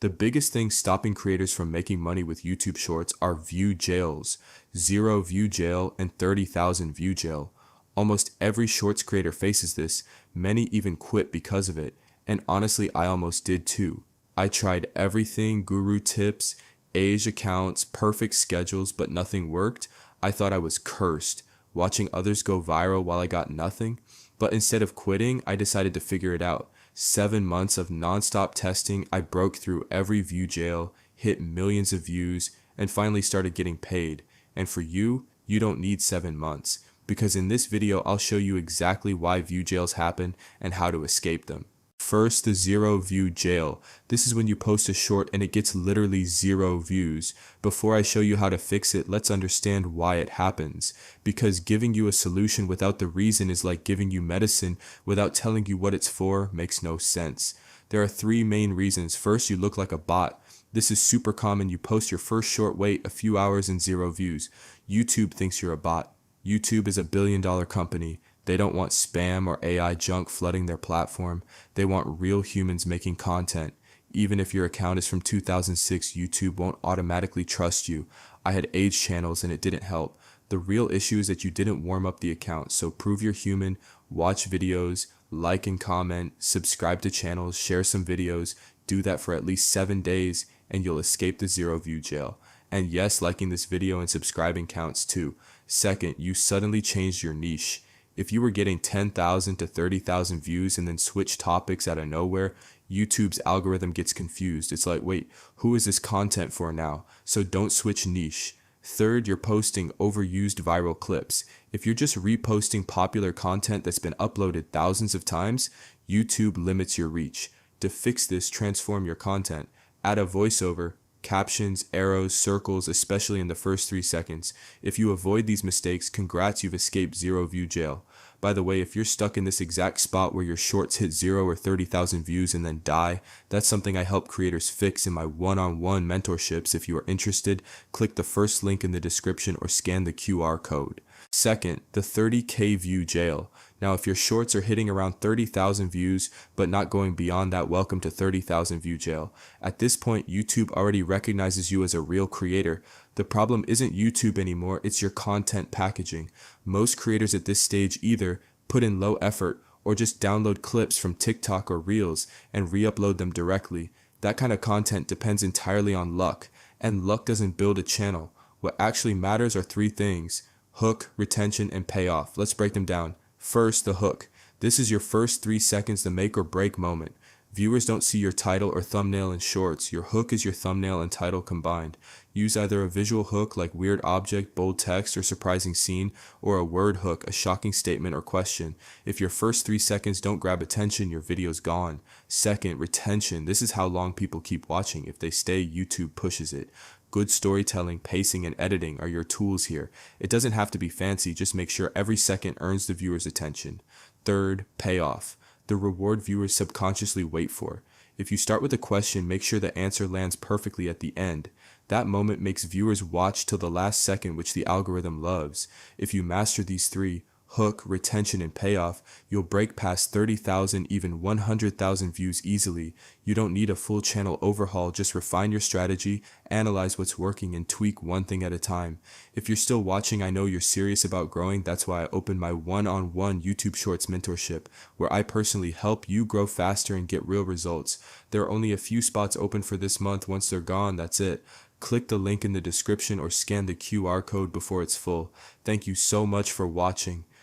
The biggest thing stopping creators from making money with YouTube Shorts are view jails, 0 view jail and 30,000 view jail. Almost every Shorts creator faces this, many even quit because of it, and honestly I almost did too. I tried everything, guru tips, age accounts, perfect schedules, but nothing worked. I thought I was cursed, watching others go viral while I got nothing. But instead of quitting, I decided to figure it out. 7 months of nonstop testing, I broke through every view jail, hit millions of views, and finally started getting paid. And for you, you don't need 7 months, because in this video I'll show you exactly why view jails happen and how to escape them. First, the 0 view jail. This is when you post a short and it gets literally 0 views. Before I show you how to fix it, let's understand why it happens. Because giving you a solution without the reason is like giving you medicine without telling you what it's for makes no sense. There are 3 main reasons. First, you look like a bot. This is super common. You post your first short, wait a few hours and 0 views. YouTube thinks you're a bot. YouTube is a billion-dollar company. They don't want spam or AI junk flooding their platform. They want real humans making content. Even if your account is from 2006, YouTube won't automatically trust you. I had age channels and it didn't help. The real issue is that you didn't warm up the account, so prove you're human, watch videos, like and comment, subscribe to channels, share some videos, do that for at least 7 days, and you'll escape the 0 view jail. And yes, liking this video and subscribing counts too. Second, you suddenly changed your niche. If you were getting 10,000 to 30,000 views and then switch topics out of nowhere, YouTube's algorithm gets confused. It's like, wait, who is this content for now? So don't switch niche. Third, you're posting overused viral clips. If you're just reposting popular content that's been uploaded thousands of times, YouTube limits your reach. To fix this, transform your content. Add a voiceover, captions, arrows, circles, especially in the first 3 seconds. If you avoid these mistakes, congrats, you've escaped 0 view jail. By the way, if you're stuck in this exact spot where your shorts hit 0 or 30,000 views and then die, that's something I help creators fix in my one-on-one mentorships. If you are interested, click the first link in the description or scan the QR code. Second, the 30K view jail. Now, if your shorts are hitting around 30,000 views, but not going beyond that, welcome to 30,000 view jail. At this point, YouTube already recognizes you as a real creator. The problem isn't YouTube anymore, it's your content packaging. Most creators at this stage either put in low effort or just download clips from TikTok or Reels and re-upload them directly. That kind of content depends entirely on luck, and luck doesn't build a channel. What actually matters are 3 things: hook, retention, and payoff. Let's break them down. First, the hook. This is your first 3 seconds, the make or break moment. Viewers don't see your title or thumbnail in shorts. Your hook is your thumbnail and title combined. Use either a visual hook like weird object, bold text, or surprising scene, or a word hook, a shocking statement or question. If your first 3 seconds don't grab attention, your video's gone. Second, retention. This is how long people keep watching. If they stay, YouTube pushes it. Good storytelling, pacing, and editing are your tools here. It doesn't have to be fancy, just make sure every second earns the viewer's attention. Third, payoff. The reward viewers subconsciously wait for. If you start with a question, make sure the answer lands perfectly at the end. That moment makes viewers watch till the last second, which the algorithm loves. If you master these 3, hook, retention, and payoff, you'll break past 30,000, even 100,000 views easily. You don't need a full channel overhaul, just refine your strategy, analyze what's working, and tweak one thing at a time. If you're still watching, I know you're serious about growing. That's why I opened my one-on-one YouTube Shorts mentorship, where I personally help you grow faster and get real results. There are only a few spots open for this month. Once they're gone, that's it. Click the link in the description or scan the QR code before it's full. Thank you so much for watching.